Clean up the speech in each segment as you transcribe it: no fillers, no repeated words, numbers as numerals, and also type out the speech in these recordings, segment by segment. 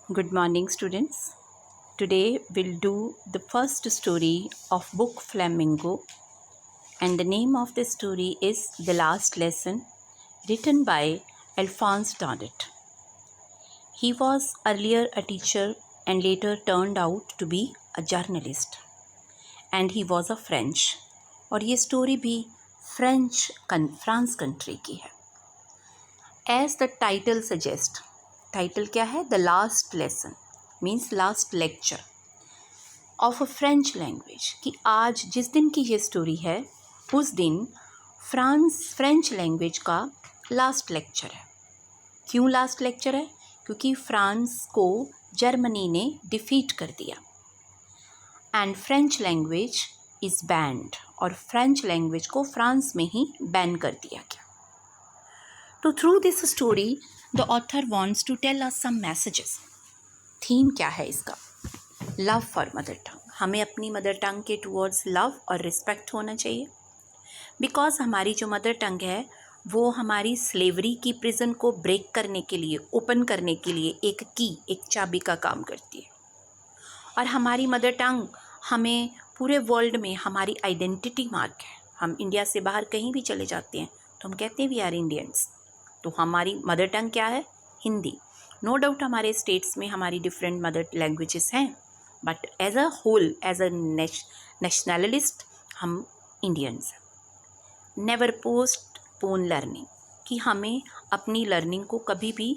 Good morning, students. Today we'll do the first story of book Flamingo, and the name of the story is The Last Lesson, written by Alphonse Daudet. He was earlier a teacher and later turned out to be a journalist, and he was a French. और ये story भी France country की है. As the title suggests, title क्या है? The last lesson means last lecture of a French language. कि आज जिस दिन की ये स्टोरी है उस दिन फ्रेंच लैंग्वेज का लास्ट लेक्चर है. क्यों लास्ट लेक्चर है? क्योंकि फ्रांस को जर्मनी ने डिफीट कर दिया and French language is banned. और फ्रेंच लैंग्वेज को फ्रांस में ही बैन कर दिया गया. तो through this story the author wants to tell us some messages. Theme क्या है इसका? Love for mother tongue. हमें अपनी मदर टंग के टूवर्ड्स लव और रिस्पेक्ट होना चाहिए. बिकॉज हमारी जो मदर टंग है वो हमारी स्लेवरी की प्रिजन को ब्रेक करने के लिए, ओपन करने के लिए एक की, एक चाबी का काम करती है. और हमारी मदर टंग हमें पूरे वर्ल्ड में हमारी आइडेंटिटी मार्क है. हम इंडिया से बाहर कहीं भी चले जाते हैं तो हम कहते हैं वी आर इंडियंस. तो हमारी मदर टंग क्या है? हिंदी. नो डाउट हमारे स्टेट्स में हमारी डिफरेंट मदर लैंग्वेजेस हैं, but as a whole, as a nationalist हम इंडियंस हैं. Never postpone learning. कि हमें अपनी लर्निंग को कभी भी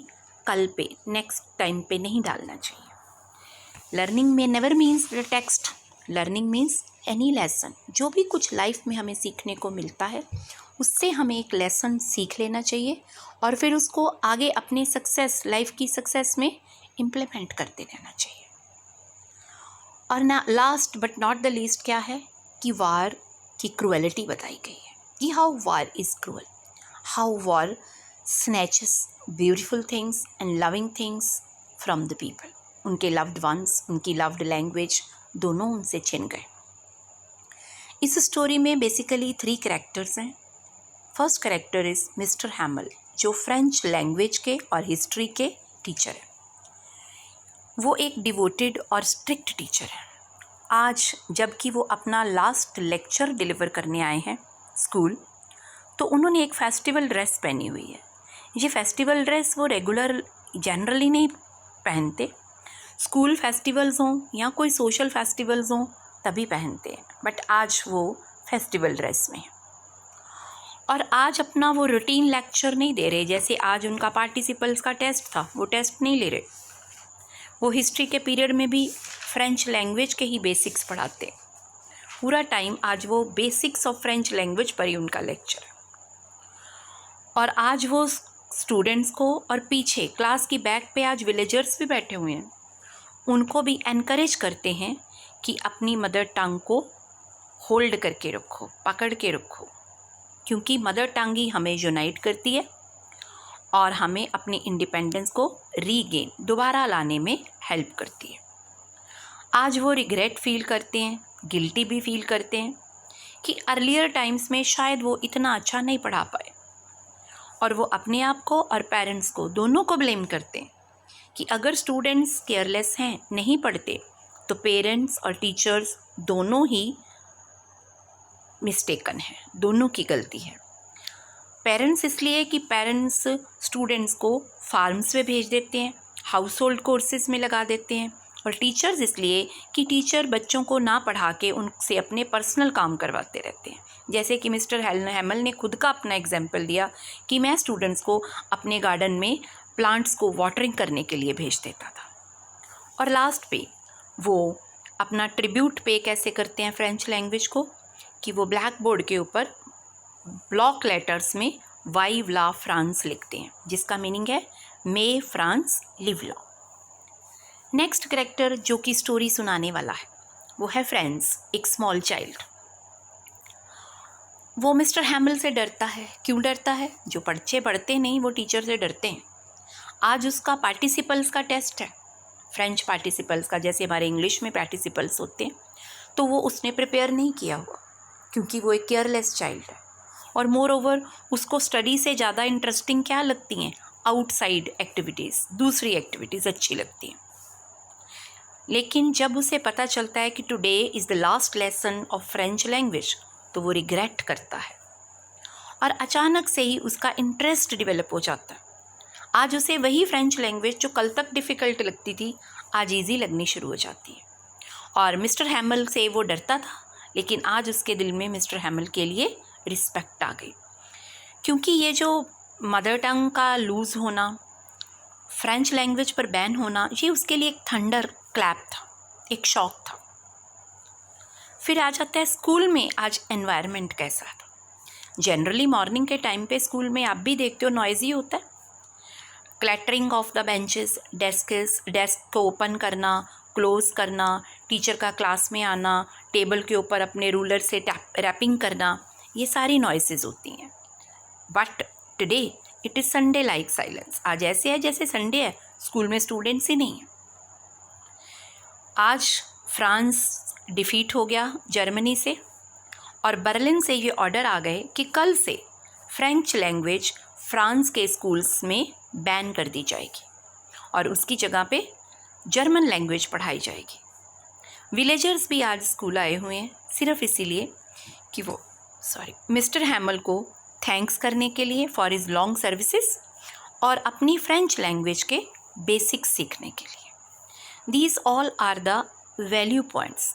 कल पे, नेक्स्ट टाइम पे नहीं डालना चाहिए. लर्निंग में never means the text. Learning means any lesson. जो भी कुछ लाइफ में हमें सीखने को मिलता है उससे हमें एक लेसन सीख लेना चाहिए और फिर उसको आगे अपने सक्सेस, लाइफ की सक्सेस में इम्प्लीमेंट करते रहना चाहिए. और ना last but not the least क्या है? कि वार की क्रूएलिटी बताई गई है. कि how war is cruel, how war snatches beautiful things and loving things from the people. उनके लव्ड वंस, उनकी लव्ड लैंग्वेज दोनों उनसे छिन गए. इस स्टोरी में बेसिकली 3 कैरेक्टर्स हैं. First character is mister Hamel, जो फ्रेंच लैंग्वेज के और हिस्ट्री के टीचर हैं. वो एक डिवोटेड और स्ट्रिक्ट टीचर है. आज जबकि वो अपना लास्ट लेक्चर डिलीवर करने आए हैं स्कूल, तो उन्होंने एक फेस्टिवल ड्रेस पहनी हुई है. ये फेस्टिवल ड्रेस वो रेगुलर जनरली नहीं पहनते. स्कूल फेस्टिवल्स हों या कोई सोशल फेस्टिवल्स हों तभी पहनते हैं, बट आज वो फेस्टिवल ड्रेस में है. और आज अपना वो रूटीन लेक्चर नहीं दे रहे. जैसे आज उनका पार्टिसिपल्स का टेस्ट था, वो टेस्ट नहीं ले रहे. वो हिस्ट्री के पीरियड में भी फ्रेंच लैंग्वेज के ही बेसिक्स पढ़ाते. पूरा टाइम आज वो बेसिक्स ऑफ फ्रेंच लैंग्वेज पर ही उनका लेक्चर है. और आज वो स्टूडेंट्स को, और पीछे क्लास की बैक पे आज विलेजर्स भी बैठे हुए हैं, उनको भी एनकरेज करते हैं कि अपनी मदर टंग को होल्ड करके रखो, पकड़ के रखो. क्योंकि मदर टंग ही हमें यूनाइट करती है और हमें अपनी इंडिपेंडेंस को रीगेन, दोबारा लाने में हेल्प करती है. आज वो रिग्रेट फील करते हैं, गिल्टी भी फील करते हैं कि अर्लियर टाइम्स में शायद वो इतना अच्छा नहीं पढ़ा पाए. और वो अपने आप को और पेरेंट्स को, दोनों को ब्लेम करते हैं कि अगर स्टूडेंट्स केयरलेस हैं, नहीं पढ़ते, तो पेरेंट्स और टीचर्स दोनों ही मिस्टेकन है, दोनों की गलती है. पेरेंट्स इसलिए कि पेरेंट्स स्टूडेंट्स को फार्म्स में भेज देते हैं, हाउस होल्ड कोर्सेज में लगा देते हैं. और टीचर्स इसलिए कि टीचर बच्चों को ना पढ़ा के उनसे अपने पर्सनल काम करवाते रहते हैं. जैसे कि मिस्टर हैमल ने खुद का अपना एग्जाम्पल दिया कि मैं स्टूडेंट्स को अपने गार्डन में प्लांट्स को वाटरिंग करने के लिए भेज देता था. और लास्ट पे वो अपना ट्रिब्यूट पे कैसे करते हैं फ्रेंच लैंग्वेज को, कि वो ब्लैक बोर्ड के ऊपर ब्लॉक लेटर्स में वाइव ला फ्रांस लिखते हैं, जिसका मीनिंग है मे फ्रांस लिव लॉ. नेक्स्ट कैरेक्टर जो कि स्टोरी सुनाने वाला है वो है फ्रेंड्स, एक स्मॉल चाइल्ड. वो मिस्टर हैमल से डरता है. क्यों डरता है? जो बच्चे पढ़ते नहीं वो टीचर से डरते हैं. आज उसका पार्टिसिपल्स का टेस्ट है, फ्रेंच पार्टिसिपल्स का, जैसे हमारे इंग्लिश में पार्टिसिपल्स होते हैं. तो वो उसने प्रिपेयर नहीं किया हुआ क्योंकि वो एक केयरलेस चाइल्ड है. और मोर ओवर उसको स्टडी से ज़्यादा इंटरेस्टिंग क्या लगती हैं? आउटसाइड एक्टिविटीज़, दूसरी एक्टिविटीज़ अच्छी लगती हैं. लेकिन जब उसे पता चलता है कि today is the last lesson of French language तो वो रिग्रेट करता है और अचानक से ही उसका इंटरेस्ट डेवलप हो जाता है। आज उसे वही फ्रेंच लैंग्वेज जो कल तक डिफ़िकल्ट लगती थी आज ईजी लगनी शुरू हो जाती है। और मिस्टर हैमल से वो डरता था, लेकिन आज उसके दिल में मिस्टर हैमल के लिए रिस्पेक्ट आ गई, क्योंकि ये जो मदर टंग का लूज़ होना, फ्रेंच लैंग्वेज पर बैन होना, ये उसके लिए एक थंडर क्लैप था, एक शॉक था। फिर आ जाता है स्कूल में आज एनवायरनमेंट कैसा था। जनरली मॉर्निंग के टाइम पे स्कूल में आप भी देखते हो नॉइज़ी होता है। क्लैटरिंग ऑफ द बेंचेस, डेस्क को ओपन करना, क्लोज़ करना, टीचर का क्लास में आना, टेबल के ऊपर अपने रूलर से रैपिंग करना, ये सारी नॉइसेस होती हैं। But today it is Sunday like silence. आज ऐसे है जैसे संडे है, स्कूल में स्टूडेंट्स ही नहीं है। आज फ्रांस डिफीट हो गया जर्मनी से और बर्लिन से ये ऑर्डर आ गए कि कल से फ्रेंच लैंग्वेज फ्रांस के स्कूल्स में बैन कर दी जाएगी और उसकी जगह पे जर्मन लैंग्वेज पढ़ाई जाएगी। विलेजर्स भी आज स्कूल आए हुए हैं सिर्फ इसीलिए कि वो मिस्टर हैमल को थैंक्स करने के लिए फॉर हिज लॉन्ग सर्विसेज और अपनी फ्रेंच लैंग्वेज के बेसिक्स सीखने के लिए। These all are the value points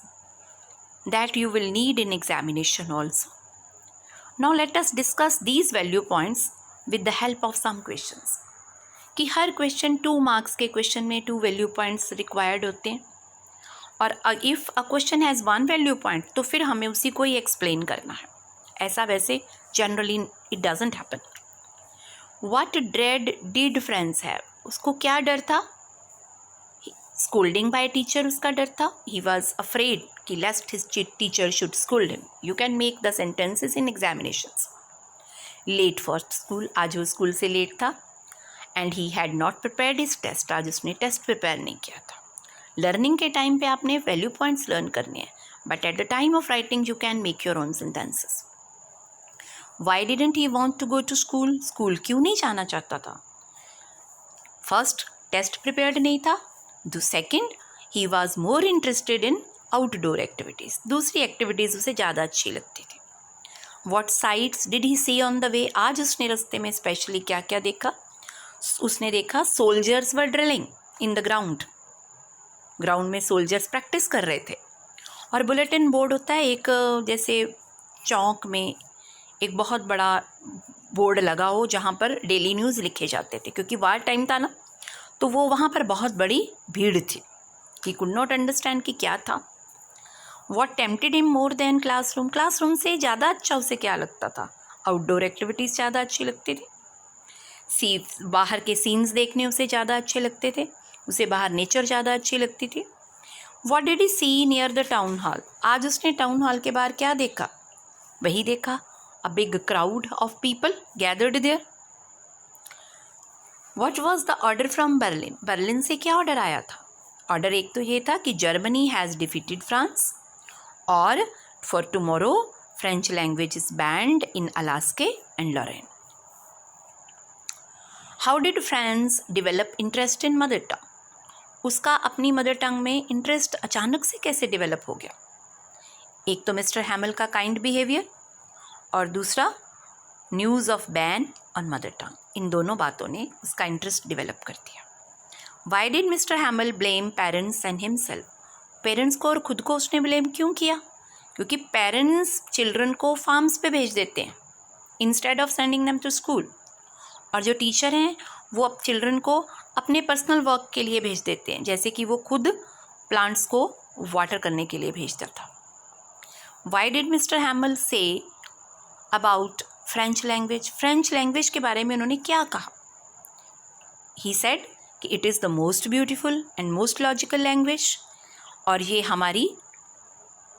that you will need in examination also. Now let us discuss these value points with the help of some questions. कि हर question 2 marks के question में 2 value points required होते हैं और if a question has 1 value point तो फिर हमें उसी को ही एक्सप्लेन करना है। ऐसा वैसे generally it doesn't happen. What dread did friends have, उसको क्या डर था? स्कोल्डिंग बाय टीचर उसका डर था। ही वॉज अफ्रेड कि lest his teacher should scold him. You can make the sentences in examinations. Late for school, आज वो स्कूल से लेट था। And he had not prepared his test, आज उसने टेस्ट प्रिपेयर नहीं किया था। लर्निंग के टाइम पे आपने वैल्यू पॉइंट्स लर्न करने हैं, but at the time of writing you can make your own sentences. Why didn't he want to go to school, school क्यों नहीं जाना चाहता था? फर्स्ट, टेस्ट प्रिपेयर्ड नहीं था। Second, he was more interested in outdoor activities, दूसरी activities उसे ज़्यादा अच्छी लगती थी। What sights did he see on the way, आज उसने रास्ते में स्पेशली क्या क्या देखा? उसने देखा soldiers were drilling in the ground, ground में सोल्जर्स प्रैक्टिस कर रहे थे। और बुलेटिन बोर्ड होता है एक, जैसे चौक में एक बहुत बड़ा बोर्ड लगा हो जहाँ पर डेली न्यूज़ लिखे जाते थे, क्योंकि वार टाइम था ना, तो वो वहाँ पर बहुत बड़ी भीड़ थी। ही कुड नॉट अंडरस्टैंड कि क्या था। What tempted him more than classroom, classroom से ज़्यादा अच्छा उसे क्या लगता था? आउटडोर एक्टिविटीज़ ज़्यादा अच्छी लगती थी। बाहर के सीन्स देखने उसे ज़्यादा अच्छे लगते थे, उसे बाहर नेचर ज़्यादा अच्छी लगती थी। What did he see near the town hall, आज उसने टाउन हॉल के बाहर क्या देखा? वही देखा, a big crowd of people gathered there. What was the order from Berlin, Berlin से क्या ऑर्डर आया था? ऑर्डर एक तो ये था कि जर्मनी हैज़ डिफीटेड फ्रांस और for tomorrow French language is banned in Alaska and Lorraine. How did France develop interest in mother tongue, उसका अपनी मदर टंग में इंटरेस्ट अचानक से कैसे डेवलप हो गया? एक तो मिस्टर हैमल का काइंड बिहेवियर और दूसरा news of ban on mother tongue, इन दोनों बातों ने उसका इंटरेस्ट डेवलप कर दिया। Why did mister Hamel blame parents and himself, parents को और ख़ुद को उसने ब्लेम क्यों किया? क्योंकि पेरेंट्स चिल्ड्रन को फार्म्स पे भेज देते हैं instead of sending them to school, और जो टीचर हैं वो अब चिल्ड्रन को अपने पर्सनल वर्क के लिए भेज देते हैं, जैसे कि वो खुद प्लांट्स को वाटर करने के लिए भेजता था। Y did mister हैमल say about French language, French language के बारे में उन्होंने क्या कहा? ही सेड कि it is the most beautiful and most logical language, और ये हमारी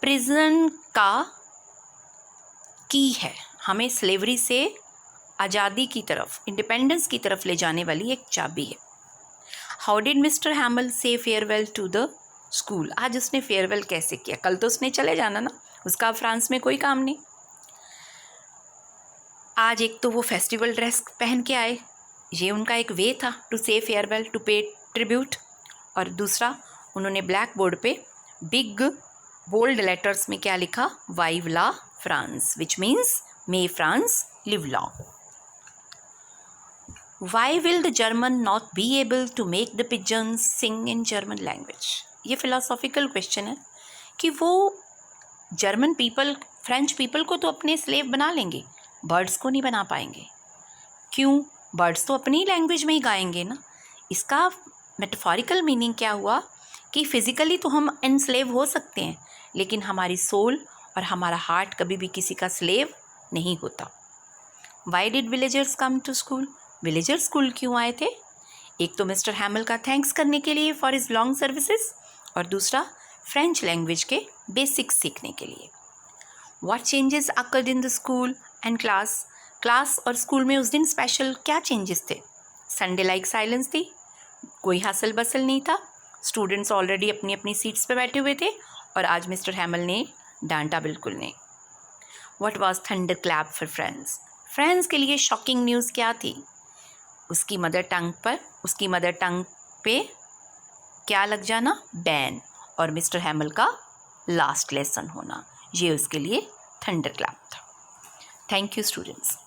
प्रिजन का की है, हमें स्लेवरी से आज़ादी की तरफ, इंडिपेंडेंस की तरफ ले जाने वाली एक चाबी है। हाउ डिड मिस्टर हैमल से फेयरवेल टू द स्कूल, आज उसने फेयरवेल कैसे किया? कल तो उसने चले जाना ना, उसका फ्रांस में कोई काम नहीं। आज एक तो वो फेस्टिवल ड्रेस पहन के आए, ये उनका एक वे था टू से फेयरवेल, टू पे ट्रिब्यूट, और दूसरा उन्होंने ब्लैक बोर्ड पे बिग बोल्ड लेटर्स में क्या लिखा, वाइव ला France, which means may France live long. Why will the German not be able to make the pigeons sing in German language? ये philosophical question है कि वो जर्मन पीपल, फ्रेंच पीपल को तो अपने स्लेव बना लेंगे, बर्ड्स को नहीं बना पाएंगे। क्यों? बर्ड्स तो अपनी लैंग्वेज में ही गाएंगे ना। इसका मेटाफोरिकल मीनिंग क्या हुआ कि फिज़िकली तो हम एनस्लेव हो सकते हैं, लेकिन हमारी सोल और हमारा हार्ट कभी भी किसी का स्लेव नहीं होता। Why did villagers come to school? Villager school क्यों आए थे? एक तो मिस्टर हैमल का थैंक्स करने के लिए फॉर हिज लॉन्ग सर्विसेज, और दूसरा फ्रेंच लैंग्वेज के बेसिक्स सीखने के लिए। What changes occurred in the school and class? Class और स्कूल में उस दिन स्पेशल क्या चेंजेस थे? संडे लाइक साइलेंस थी, कोई हसल बसल नहीं था, स्टूडेंट्स ऑलरेडी अपनी अपनी सीट्स पे बैठे हुए थे, और आज मिस्टर हैमल ने डांटा बिल्कुल नहीं। What was thunder clap for friends? Friends के लिए शॉकिंग न्यूज़ क्या थी? उसकी मदर टंग पे क्या लग जाना, बैन, और मिस्टर हैमल का लास्ट लेसन होना, ये उसके लिए थंडर क्लैप था। Thank you students.